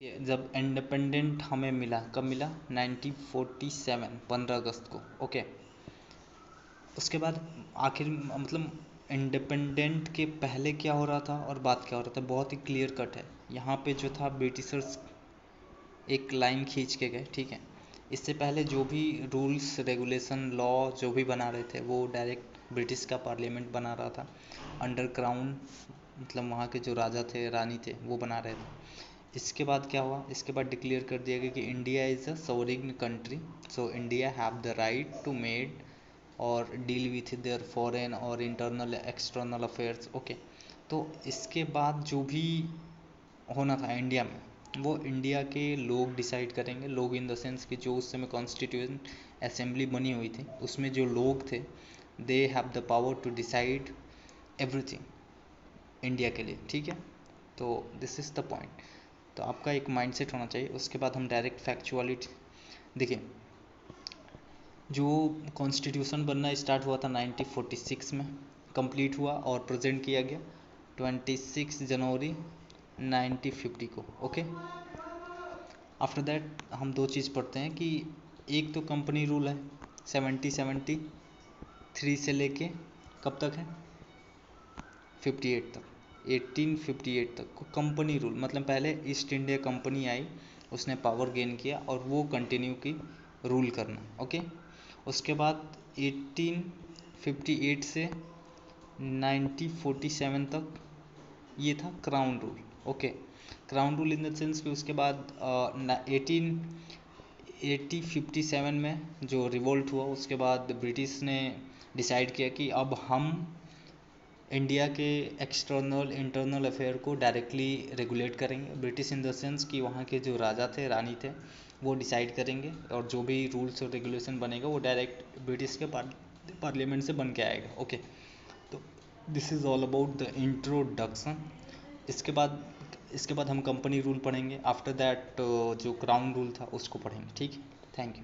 ये जब इंडिपेंडेंट हमें मिला, कब मिला? 1947, 15 अगस्त को। ओके, उसके बाद आखिर मतलब इंडिपेंडेंट के पहले क्या हो रहा था और बाद क्या हो रहा था, बहुत ही क्लियर कट है। यहाँ पे जो था ब्रिटिशर्स एक लाइन खींच के गए, ठीक है। इससे पहले जो भी रूल्स रेगुलेशन लॉ जो भी बना रहे थे वो डायरेक्ट ब्रिटिश का पार्लियामेंट बना रहा था, अंडर क्राउन, मतलब वहाँ के जो राजा थे रानी थे वो बना रहे थे। इसके बाद क्या हुआ? इसके बाद डिक्लेयर कर दिया गया कि India is a sovereign country, so India have the right to made और डील विथ देयर फॉरेन और इंटरनल एक्सटर्नल अफेयर्स। ओके, तो इसके बाद जो भी होना था इंडिया में वो इंडिया के लोग डिसाइड करेंगे। लोग इन द सेंस कि जो उस समय कॉन्स्टिट्यूशन असेंबली बनी हुई थी उसमें जो लोग थे, they have the power to decide everything India के लिए, ठीक है। तो दिस इज़ द पॉइंट। तो आपका एक माइंडसेट होना चाहिए। उसके बाद हम डायरेक्ट फैक्चुअलिटी देखिए। जो कॉन्स्टिट्यूशन बनना स्टार्ट हुआ था 1946 में, कंप्लीट हुआ और प्रेजेंट किया गया 26 जनवरी 1950 को। ओके, आफ्टर दैट हम दो चीज़ पढ़ते हैं कि एक तो कंपनी रूल है 1773 से लेके कब तक है? 58 तक, 1858 तक को कंपनी रूल, मतलब पहले ईस्ट इंडिया कंपनी आई, उसने पावर गेन किया और वो कंटिन्यू की रूल करना। ओके, उसके बाद 1858 से 1947 तक ये था crown rule. Okay, crown rule in the sense कि उसके बाद 1857 में जो रिवोल्ट हुआ उसके बाद ब्रिटिश ने डिसाइड किया कि अब हम इंडिया के एक्सटर्नल इंटरनल अफेयर को डायरेक्टली रेगुलेट करेंगे। ब्रिटिश इन द सेंस कि वहाँ के जो राजा थे रानी थे वो डिसाइड करेंगे और जो भी रूल्स और रेगुलेशन बनेगा वो डायरेक्ट ब्रिटिश के पार्लियामेंट से बन के आएगा। ओके, तो this is all about the introduction. इसके बाद हम कंपनी रूल पढ़ेंगे। आफ्टर दैट जो क्राउन रूल था उसको पढ़ेंगे, ठीक है। Thank you.